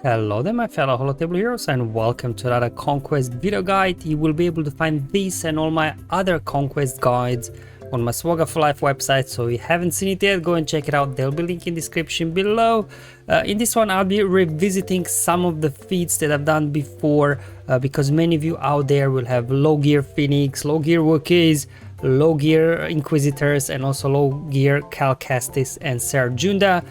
Hello there my fellow holotable heroes and welcome to another Conquest video guide. You will be able to find this and all my other Conquest guides on my SWGOH for Life website, so if you haven't seen it yet, go and check it out. There'll be a link in the description below. In this one I'll be revisiting some of the feats that I've done before, because many of you out there will have low gear Phoenix, low gear Wookies, low gear Inquisitors, and also low gear Calcastis and Serjunda.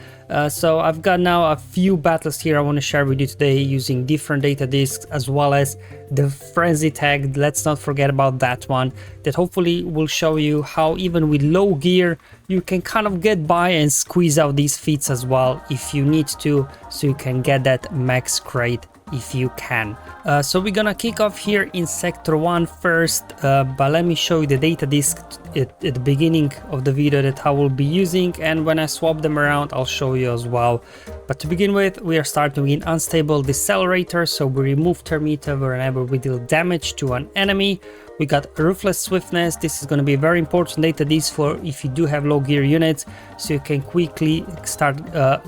So I've got now a few battles here I want to share with you today using different data discs, as well as the frenzy tag. Let's not forget about that one, that hopefully will show you how even with low gear you can kind of get by and squeeze out these feats as well if you need to, so you can get that max crate if you can. So we're gonna kick off here in sector 1 first, but let me show you the data disk at the beginning of the video that I will be using, and when I swap them around I'll show you as well. But to begin with, we are starting in unstable decelerator, so we remove turn meter whenever we deal damage to an enemy. We got ruthless swiftness. This is going to be a very important data disk for if you do have low gear units, so you can quickly start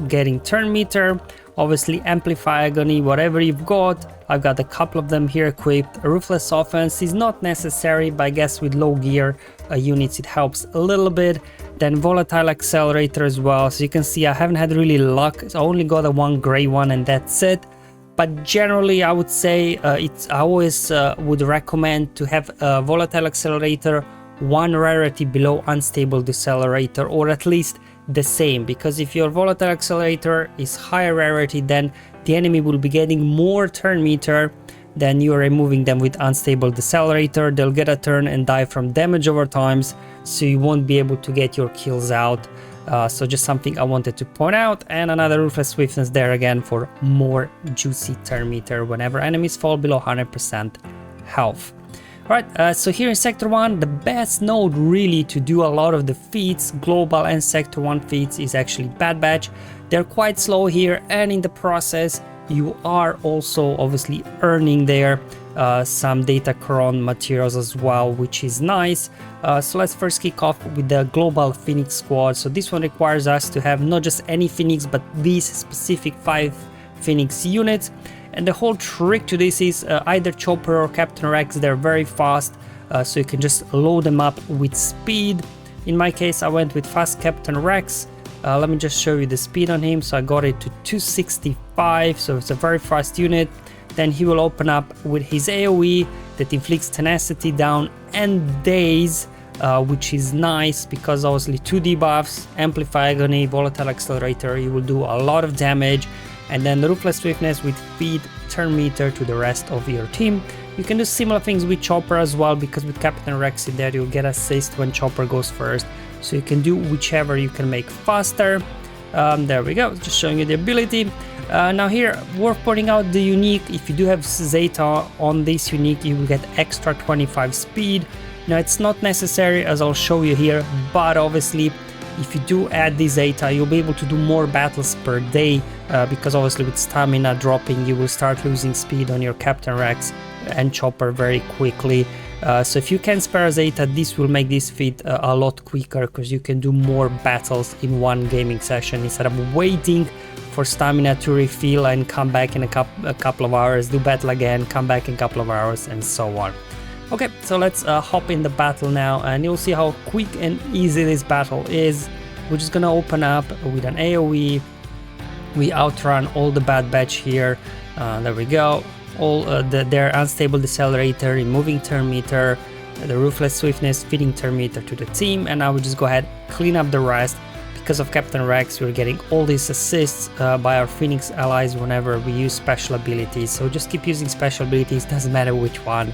getting turn meter. Obviously amplify agony, whatever you've got. I've got a couple of them here equipped. Ruthless offense is not necessary, but I guess with low gear units it helps a little bit. Then volatile accelerator as well. So you can see I haven't had really luck, so I only got a one gray one and that's it. But generally I would say I always would recommend to have a volatile accelerator one rarity below unstable decelerator, or at least the same, because if your volatile accelerator is higher rarity, then the enemy will be getting more turn meter than you are removing them with unstable decelerator. They'll get a turn and die from damage over times, so you won't be able to get your kills out. So just something I wanted to point out. And another ruthless swiftness there again for more juicy turn meter whenever enemies fall below 100% health. Alright, so here in Sector 1, the best node really to do a lot of the feats, global and Sector 1 feats, is actually Bad Batch. They're quite slow here, and in the process you are also obviously earning there some data cron materials as well, which is nice. So let's first kick off with the global Phoenix squad. So this one requires us to have not just any Phoenix, but these specific 5 Phoenix units. And the whole trick to this is either Chopper or Captain Rex. They're very fast, so you can just load them up with speed. In my case, I went with fast Captain Rex. Let me just show you the speed on him. So I got it to 265, so it's a very fast unit. Then he will open up with his AoE that inflicts tenacity, down, and daze, which is nice because obviously 2 debuffs, amplify agony, volatile accelerator. You will do a lot of damage. And then the ruthless swiftness with feed turn meter to the rest of your team. You can do similar things with Chopper as well, because with Captain Rex in there you'll get assist when Chopper goes first, so you can do whichever you can make faster. There we go, just showing you the ability. Now here, worth pointing out the unique. If you do have Zeta on this unique, you will get extra 25 speed. Now it's not necessary, as I'll show you here, but obviously if you do add this Zeta, you'll be able to do more battles per day, because obviously with stamina dropping, you will start losing speed on your Captain Rex and Chopper very quickly. So if you can spare Zeta, this will make this feat a lot quicker, because you can do more battles in one gaming session instead of waiting for stamina to refill and come back in a couple of hours, do battle again, come back in a couple of hours, and so on. Okay, so let's hop in the battle now, and you'll see how quick and easy this battle is. We're just gonna open up with an AoE. We outrun all the Bad Batch here. There we go. All their unstable decelerator, removing turn meter, the ruthless swiftness, feeding turn meter to the team, and now we just go ahead, clean up the rest. Because of Captain Rex, we're getting all these assists by our Phoenix allies whenever we use special abilities. So just keep using special abilities, doesn't matter which one,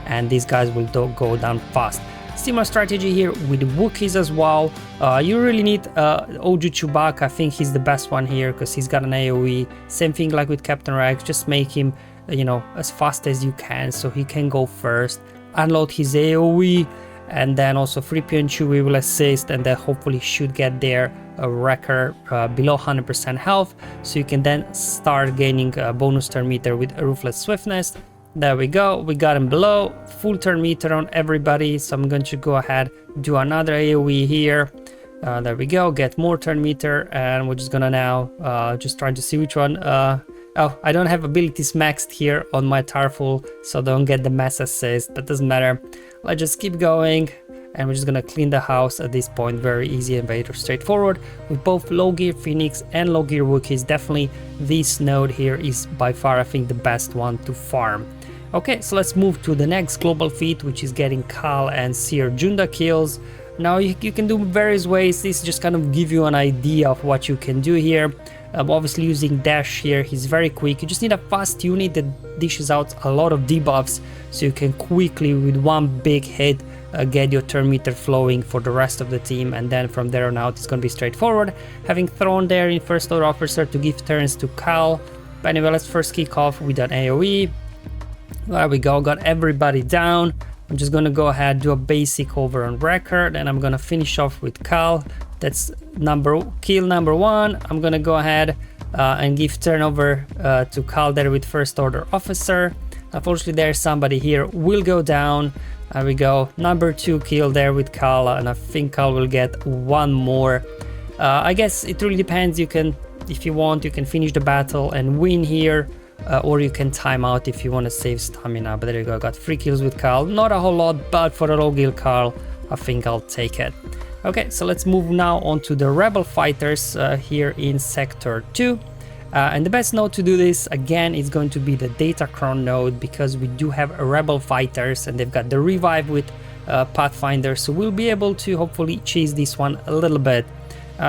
and these guys will go down fast. Similar strategy here with Wookies as well. You really need OG Chewbacca. I think he's the best one here because he's got an AoE. Same thing like with Captain Rex, just make him, you know, as fast as you can so he can go first, unload his AoE, and then also 3PO and Chewie will assist, and then hopefully should get their wrecker below 100% health, so you can then start gaining a bonus turn meter with ruthless swiftness. There we go, we got him below, full turn meter on everybody, so I'm going to go ahead, do another AoE here. There we go, get more turn meter, and we're just gonna now just trying to see which one Oh, I don't have abilities maxed here on my Tarful, so don't get the mass assist, but doesn't matter. Let's just keep going, and we're just gonna clean the house at this point. Very easy and very straightforward. With both low gear Phoenix and low gear Wookiees, definitely this node here is by far, I think, the best one to farm. Okay, so let's move to the next global feat, which is getting Cal and Seer Junda kills. Now you can do various ways. This just kind of give you an idea of what you can do here. Obviously using dash here, he's very quick. You just need a fast unit that dishes out a lot of debuffs, so you can quickly with one big hit get your turn meter flowing for the rest of the team, and then from there on out it's going to be straightforward. Having thrown there in first order officer to give turns to Cal. But anyway, let's first kick off with an AoE. There we go, got everybody down. I'm just gonna go ahead, do a basic over on record, and I'm gonna finish off with Cal. That's kill number one. I'm gonna go ahead and give turnover to Cal there with first order officer. Unfortunately, there's somebody here will go down. There we go, number 2 kill there with Cal, and I think Cal will get one more. I guess it really depends. You can, if you want, you can finish the battle and win here. Or you can time out if you want to save stamina. But there you go, I got 3 kills with Cal. Not a whole lot, but for a low kill Cal, I think I'll take it. Okay, so let's move now on to the rebel fighters here in sector 2. And the best node to do this, again, is going to be the Datacron node, because we do have rebel fighters and they've got the revive with Pathfinder, so we'll be able to hopefully chase this one a little bit.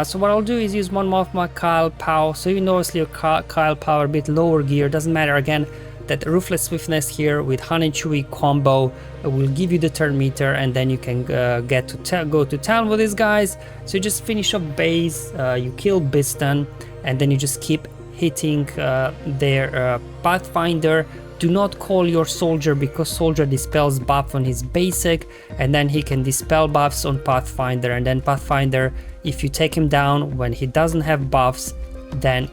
So what I'll do is use one more of my Kyle Pow. So you notice your Kyle Pow a bit lower gear, doesn't matter. Again, that Ruthless Swiftness here with Han and Chewie combo will give you the turn meter, and then you can go to town with these guys. So you just finish up base, you kill Biston, and then you just keep hitting their Pathfinder. Do not call your soldier, because soldier dispels buff on his basic, and then he can dispel buffs on Pathfinder, and then Pathfinder, if you take him down when he doesn't have buffs, then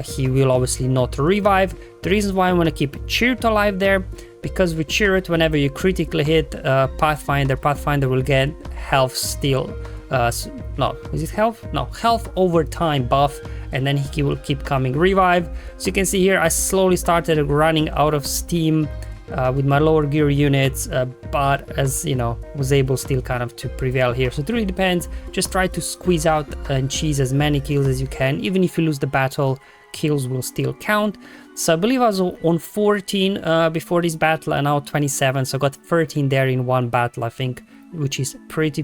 he will obviously not revive. The reason why I want to keep Cheered alive there, because with Cheered, whenever you critically hit Pathfinder will get health steal. No, is it health? No, health over time buff, and then he will keep coming revive. So you can see here I slowly started running out of steam with my lower gear units, but as you know, was able still kind of to prevail here. So it really depends. Just try to squeeze out and cheese as many kills as you can. Even if you lose the battle, kills will still count. So I believe I was on 14 before this battle, and now 27, so I got 13 there in one battle, I think, which is pretty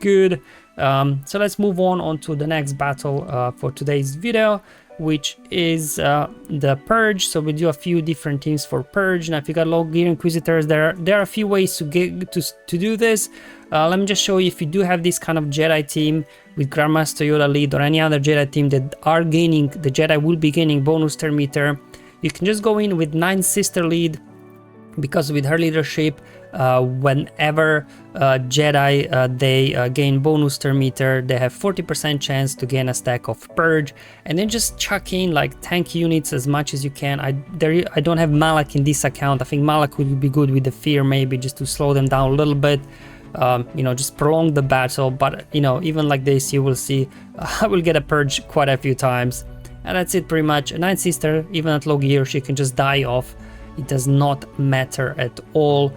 good. So let's move on to the next battle for today's video, which is the Purge. So we do a few different teams for Purge. Now if you got low gear Inquisitors, there are a few ways to do this. Let me just show you. If you do have this kind of Jedi team with Grandmaster Yoda lead, or any other Jedi team that are gaining, the Jedi will be gaining bonus turn meter, you can just go in with 9 Sister lead, because with her leadership, whenever Jedi they gain bonus turn meter, they have 40% chance to gain a stack of Purge, and then just chuck in like tank units as much as you can. I don't have Malak in this account. I think Malak would be good with the fear, maybe just to slow them down a little bit. You know, just prolong the battle. But you know, even like this, you will see I will get a Purge quite a few times, and that's it pretty much. A 9 Sister, even at low gear, she can just die off. It does not matter at all,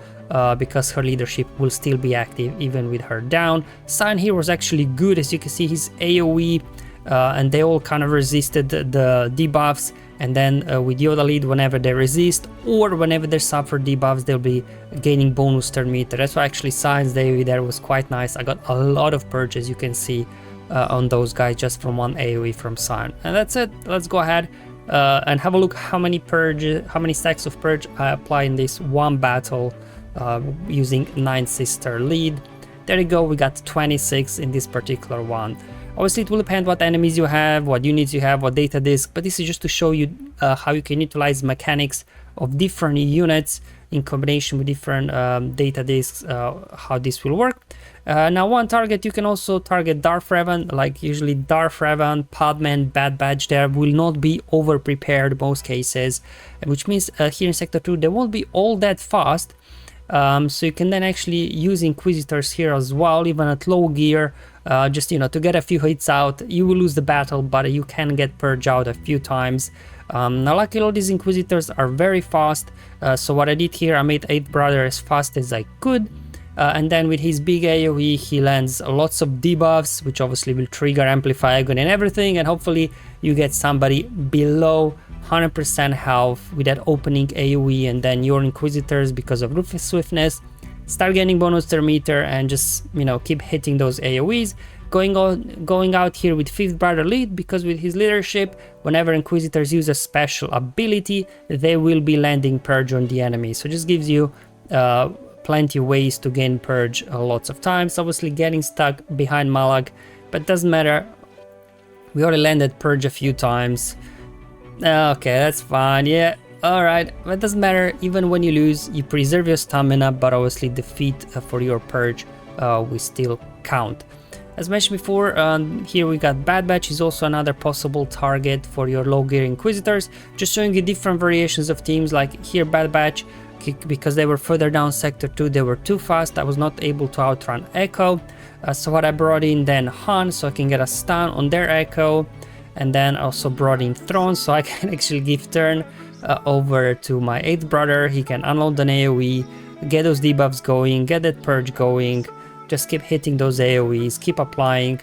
because her leadership will still be active even with her down. Sign here was actually good. As you can see, his AoE, and they all kind of resisted the debuffs, and then with Yoda lead, whenever they resist or whenever they suffer debuffs, they'll be gaining bonus turn meter. That's why actually Sign's AoE there was quite nice. I got a lot of purges, you can see, on those guys just from one AoE from Sign. And that's it. Let's go ahead and have a look how many stacks of Purge I apply in this one battle using 9 Sister lead. There you go, we got 26 in this particular one. Obviously it will depend what enemies you have, what units you have, what data disk, but this is just to show you how you can utilize mechanics of different units in combination with different data disks, how this will work. Now one target, you can also target Darth Revan, like usually Darth Revan, Padman, Bad Batch there will not be over prepared most cases, which means here in Sector 2 they won't be all that fast. So you can then actually use Inquisitors here as well, even at low gear, just, you know, to get a few hits out. You will lose the battle, but you can get Purge out a few times. Now luckily all these Inquisitors are very fast, so what I did here, I made 8th Brother as fast as I could. And then with his big AoE, he lands lots of debuffs, which obviously will trigger Amplify Agony and everything, and hopefully you get somebody below 100% health with that opening AoE, and then your Inquisitors, because of Ruthless Swiftness, start getting bonus to their meter and just, you know, keep hitting those AoEs. Going out here with 5th Brother lead, because with his leadership, whenever Inquisitors use a special ability, they will be landing Purge on the enemy. So it just gives you plenty of ways to gain Purge lots of times. Obviously getting stuck behind Malak, but doesn't matter. We already landed Purge a few times. Okay, that's fine, yeah, alright, but it doesn't matter. Even when you lose, you preserve your stamina, but obviously the feat for your Purge will still count. As mentioned before, here we got Bad Batch is also another possible target for your low gear Inquisitors, just showing you different variations of teams. Like here Bad Batch, because they were further down sector 2, they were too fast, I was not able to outrun Echo, so what I brought in then Han, so I can get a stun on their Echo, and then also brought in Throne, so I can actually give turn over to my 8th Brother. He can unload an AoE, get those debuffs going, get that Purge going, just keep hitting those AoEs, keep applying.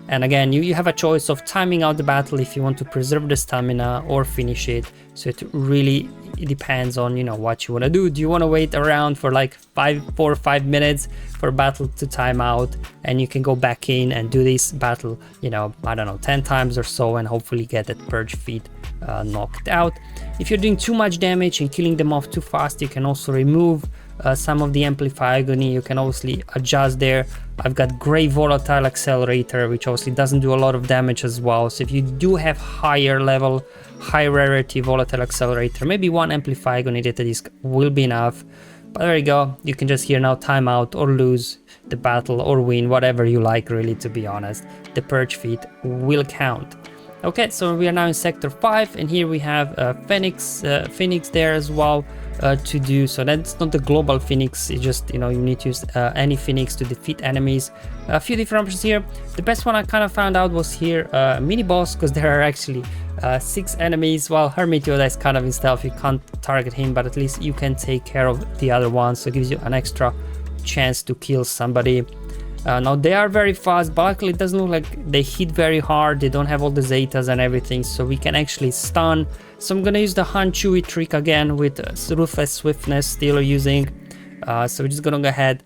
And again, you have a choice of timing out the battle if you want to preserve the stamina or finish it. So it really depends on, you know, what you want to do. Do you want to wait around for like 4 or 5 minutes for battle to time out, and you can go back in and do this battle, you know, I don't know, 10 times or so, and hopefully get that Purge feat knocked out. If you're doing too much damage and killing them off too fast, you can also remove some of the Amplify Agony. You can obviously adjust there. I've got Great Volatile Accelerator, which obviously doesn't do a lot of damage as well. So if you do have higher level, high rarity Volatile Accelerator, maybe 1 Amplify Agony data disc will be enough. But there you go, you can just here now time out or lose the battle or win, whatever you like, really, to be honest. The Purge feat will count. Okay, so we are now in sector 5, and here we have Phoenix there as well to do. So that's not the global Phoenix, it's just, you know, you need to use any Phoenix to defeat enemies. A few different options here. The best one I kind of found out was here mini boss, because there are actually 6 enemies. Well, Hermit Yoda is kind of in stealth, you can't target him, but at least you can take care of the other ones, so it gives you an extra chance to kill somebody. Now they are very fast, but luckily it doesn't look like they hit very hard. They don't have all the Zetas and everything, so we can actually stun. So I'm gonna use the Han Chewie trick again with Ruthless Swiftness still using. So we're just gonna go ahead,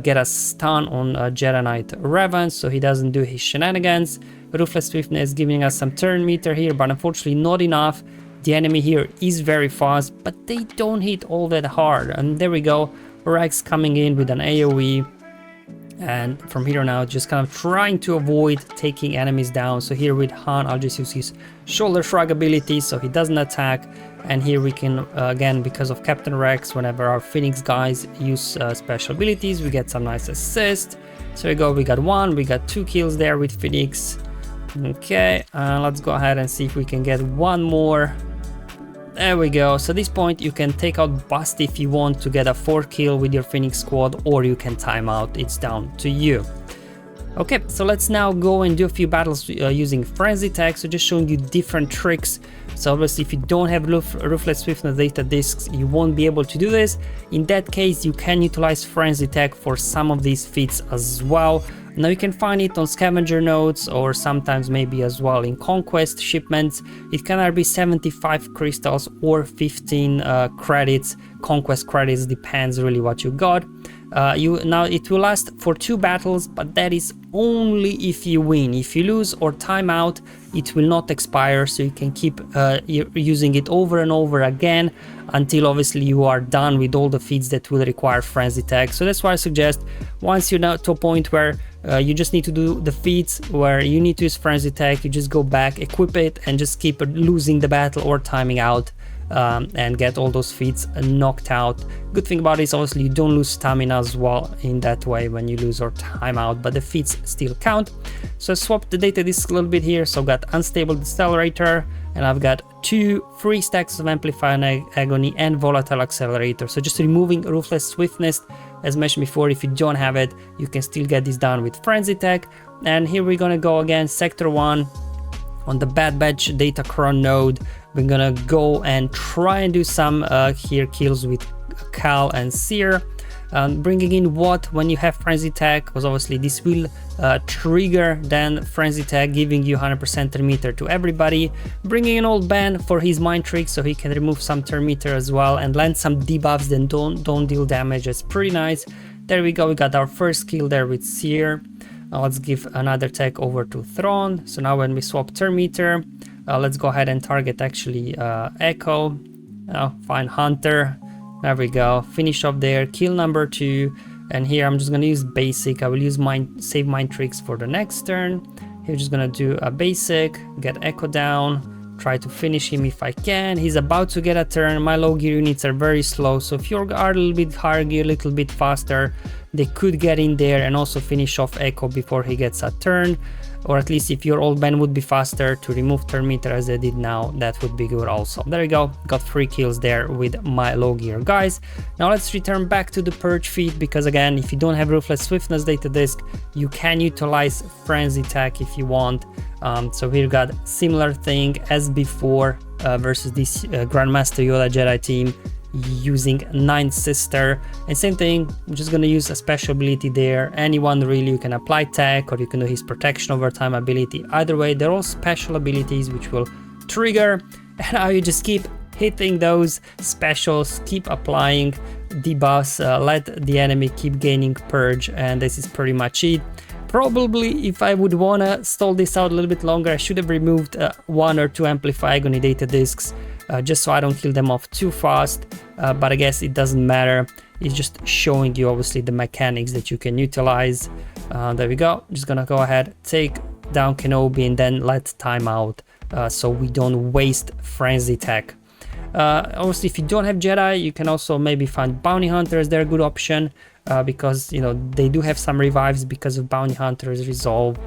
get a stun on Jedi Knight Revan, so he doesn't do his shenanigans. Ruthless Swiftness giving us some turn meter here, but unfortunately not enough. The enemy here is very fast, but they don't hit all that hard. And there we go, Rex coming in with an AoE. And from here on out, just kind of trying to avoid taking enemies down. So here with Han, I'll just use his shoulder shrug ability so he doesn't attack. And here we can, again, because of Captain Rex, whenever our Phoenix guys use special abilities, we get some nice assist. So we go, we got 1, we got 2 kills there with Phoenix. Okay, let's go ahead and see if we can get 1 more. There we go. So at this point you can take out Bust if you want to get a 4 kill with your Phoenix squad, or you can time out, it's down to you. Okay, so let's now go and do a few battles using Frenzy Tech, so just showing you different tricks. So obviously if you don't have Ruthless Swiftness data discs, you won't be able to do this. In that case, you can utilize Frenzy Tech for some of these feats as well. Now you can find it on scavenger nodes, or sometimes maybe as well in Conquest shipments. It can either be 75 crystals or 15 credits. Conquest credits, depends really what you got. Now it will last for 2 battles, but that is only if you win. If you lose or time out, it will not expire, so you can keep using it over and over again until obviously you are done with all the feats that will require Frenzy Tech. So that's why I suggest, once you're now to a point where you just need to do the feats where you need to use Frenzy Tech, you just go back, equip it, and just keep losing the battle or timing out, and get all those feats knocked out. Good thing about it is obviously you don't lose stamina as well in that way when you lose or time out, but the feats still count. So I swapped the data disk a little bit here, so got Unstable Decelerator, and I've got 3 stacks of Amplify Agony and Volatile Accelerator. So just removing Ruthless Swiftness. As mentioned before, if you don't have it, you can still get this done with Frenzy Tech. And here we're gonna go again, Sector 1 on the Bad Batch Datacron node. We're gonna go and try and do some here kills with Cal and Seer. Bringing in Wat when you have Frenzy Tech, because obviously this will trigger then Frenzy Tech, giving you 100% turn meter to everybody. Bringing in Old Ben for his mind trick, so he can remove some turn meter as well and land some debuffs that don't deal damage. It's pretty nice. There we go, we got our first kill there with Seer. Let's give another tech over to Thrawn. So now when we swap turn meter, let's go ahead and target actually Echo. Find Hunter. There we go, finish up there, kill number 2, and here I'm just gonna use basic. I will use save mind tricks for the next turn. Here just gonna do a basic, get Echo down, try to finish him if I can. He's about to get a turn. My low gear units are very slow, so if you are a little bit higher gear, a little bit faster, they could get in there and also finish off Echo before he gets a turn. Or at least if your Old Ben would be faster to remove turn meter as they did now, that would be good also. There we go, got 3 kills there with my low gear guys. Now let's return back to the Purge feat, because again, if you don't have Ruthless Swiftness data disk, you can utilize Frenzy Tech if you want. So here we got similar thing as before versus this Grandmaster Yoda Jedi team, using 9th Sister, and same thing, I'm just gonna use a special ability there. Anyone really, you can apply tech or you can do his protection over time ability. Either way, they're all special abilities which will trigger, and now you just keep hitting those specials, keep applying debuffs, let the enemy keep gaining Purge, and this is pretty much it. Probably if I would wanna stall this out a little bit longer, I should have removed 1 or 2 Amplify Agony data discs, just so I don't kill them off too fast, but I guess it doesn't matter. It's just showing you obviously the mechanics that you can utilize. There we go, just gonna go ahead, take down Kenobi and then let time out, so we don't waste Frenzy Tech. Obviously if you don't have Jedi, you can also maybe find Bounty Hunters. They're a good option, because you know they do have some revives because of Bounty Hunters resolve.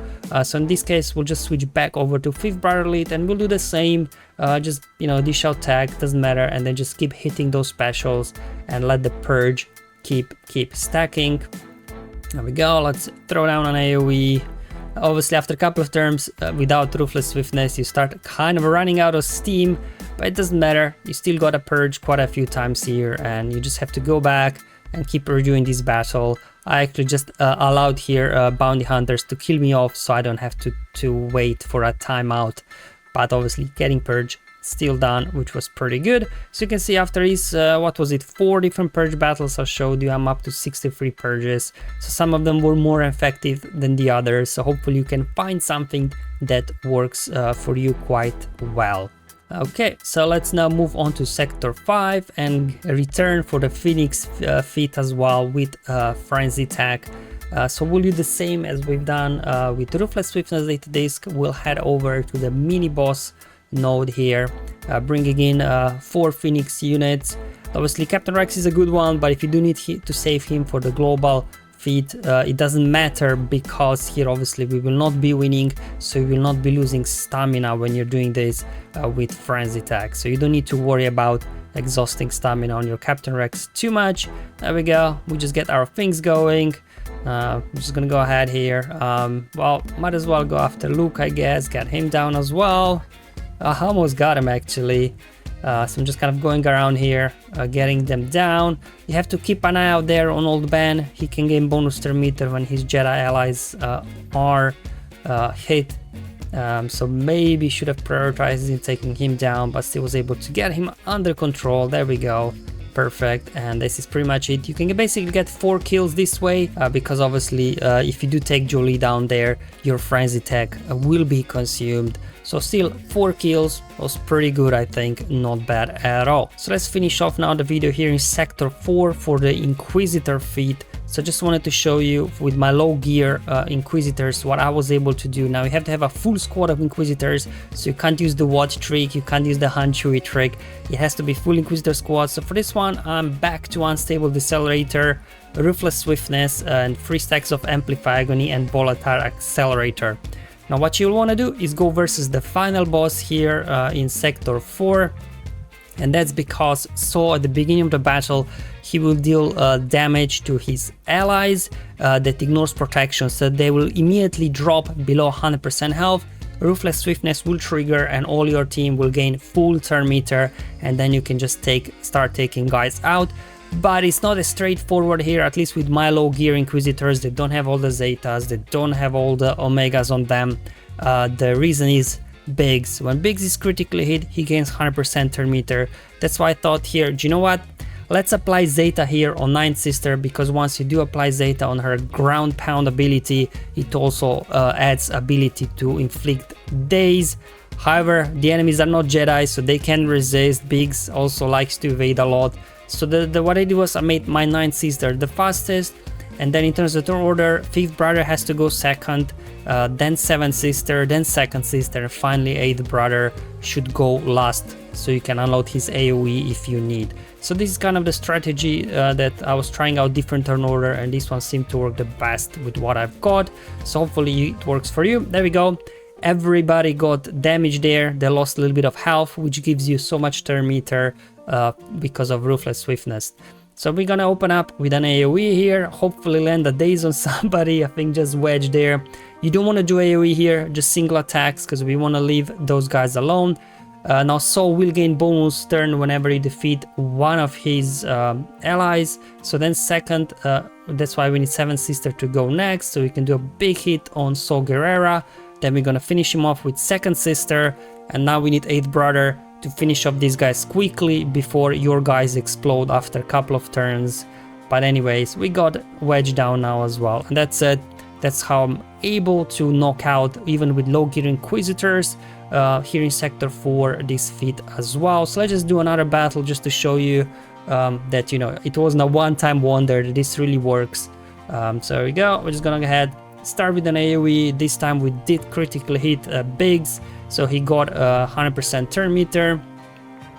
So in this case we'll just switch back over to 5th Brother Elite and we'll do the same, just you know, dish out tag, doesn't matter, and then just keep hitting those specials and let the Purge keep stacking. There we go, let's throw down an AoE. Obviously after a couple of turns without Ruthless Swiftness, you start kind of running out of steam, but it doesn't matter, you still got a Purge quite a few times here, and you just have to go back and keep redoing this battle. I actually just allowed here Bounty Hunters to kill me off, so I don't have to wait for a timeout. But obviously getting Purge still done, which was pretty good. So you can see after his, what was it, 4 different Purge battles I showed you, I'm up to 63 Purges. So some of them were more effective than the others, so hopefully you can find something that works for you quite well. Okay, so let's now move on to Sector 5 and return for the Phoenix feat as well with Frenzy Tech. So we'll do the same as we've done with Ruthless Swiftness data disk. We'll head over to the mini boss node here, bringing in 4 Phoenix units. Obviously Captain Rex is a good one, but if you do need to save him for the global feat, it doesn't matter, because here obviously we will not be winning, so you will not be losing stamina when you're doing this with Frenzy Tech. So you don't need to worry about exhausting stamina on your Captain Rex too much. There we go, we just get our things going. I'm just gonna go ahead here. Well, might as well go after Luke, I guess, get him down as well. I almost got him actually. So I'm just kind of going around here, getting them down. You have to keep an eye out there on Old Ben. He can gain bonus turn meter when his Jedi allies are hit. So maybe should have prioritized in taking him down, but still was able to get him under control. There we go. Perfect, and this is pretty much it. You can basically get 4 kills this way, because obviously if you do take Jolie down there, your Frenzy Tech will be consumed. So still 4 kills was pretty good, I think, not bad at all. So let's finish off now the video here in Sector 4 for the Inquisitor feat. So just wanted to show you with my low gear Inquisitors what I was able to do. Now you have to have a full squad of Inquisitors, so you can't use the Wat trick, you can't use the Han Chewie trick. It has to be full Inquisitor squad. So for this one, I'm back to Unstable Decelerator, Ruthless Swiftness, and 3 stacks of Amplify Agony and Volatile Accelerator. Now what you'll want to do is go versus the final boss here in Sector 4. And that's because so at the beginning of the battle he will deal damage to his allies that ignores protection, so they will immediately drop below 100% health. Ruthless Swiftness will trigger and all your team will gain full turn meter, and then you can just start taking guys out. But it's not as straightforward here, at least with my low gear Inquisitors. They don't have all the Zetas, they don't have all the Omegas on them. The reason is Biggs. When Biggs is critically hit, he gains 100% turn meter. That's why I thought here, do you know what? Let's apply Zeta here on Ninth Sister, because once you do apply Zeta on her ground pound ability, it also adds ability to inflict daze. However, the enemies are not Jedi, so they can resist. Biggs also likes to evade a lot. So what I did was I made my Ninth Sister the fastest, and then in terms of turn order, 5th brother has to go second, then 7th sister, then 2nd sister, and finally 8th brother should go last, so you can unload his AoE if you need. So this is kind of the strategy that I was trying out, different turn order, and this one seemed to work the best with what I've got. So hopefully it works for you. There we go. Everybody got damage there. They lost a little bit of health, which gives you so much turn meter because of Ruthless Swiftness. So we're gonna open up with an AoE here, hopefully land a daze on somebody. I think just Wedge there. You don't want to do AoE here, just single attacks, because we want to leave those guys alone. Now Saul will gain bonus turn whenever you defeat one of his allies. So then second, that's why we need 7th sister to go next, so we can do a big hit on Saul Gerrera. Then we're gonna finish him off with 2nd sister, and now we need 8th brother to finish off these guys quickly before your guys explode after a couple of turns. But anyways, we got Wedge down now as well, and that's it. That's how I'm able to knock out, even with low gear Inquisitors, here in Sector 4, this feat as well. So let's just do another battle just to show you that, you know, it wasn't a one-time wonder, that this really works. So there we go. We're just gonna go ahead, start with an AoE. This time we did critically hit Biggs, so he got 100% turn meter.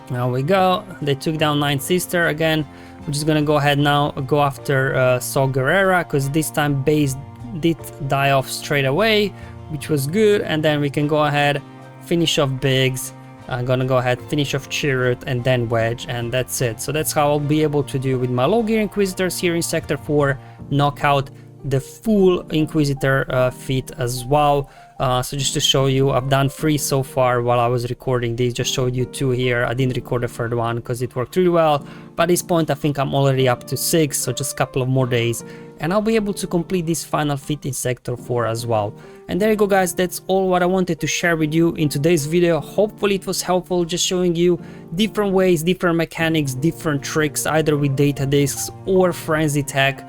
Now we go. They took down 9th sister again. We're just gonna go ahead now, go after Saul Gerrera, because this time base did die off straight away, which was good. And then we can go ahead, finish off Biggs. I'm gonna go ahead, finish off Chirrut, and then Wedge, and that's it. So that's how I'll be able to do with my low gear Inquisitors here in Sector 4, knock out the full Inquisitor feat as well. So just to show you, I've done 3 so far while I was recording these. Just showed you 2 here. I didn't record the 3rd one because it worked really well. But at this point I think I'm already up to 6, so just a couple of more days and I'll be able to complete this final feat in Sector 4 as well. And there you go guys, that's all what I wanted to share with you in today's video. Hopefully it was helpful, just showing you different ways, different mechanics, different tricks, either with data discs or frenzy tech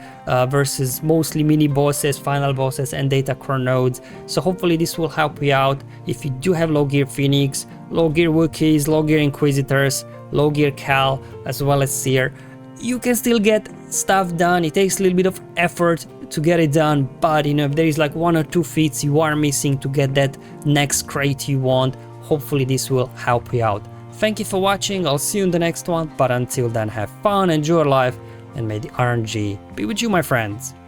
versus mostly mini bosses, final bosses, and data core nodes. So hopefully this will help you out if you do have low gear Phoenix, low gear Wookies, low gear Inquisitors, low gear Cal, as well as Seer. You can still get stuff done. It takes a little bit of effort to get it done, but you know, if there is like 1 or 2 feats you are missing to get that next crate you want, hopefully this will help you out. Thank you for watching. I'll see you in the next one, but until then, have fun, enjoy life, and may the RNG be with you, my friends.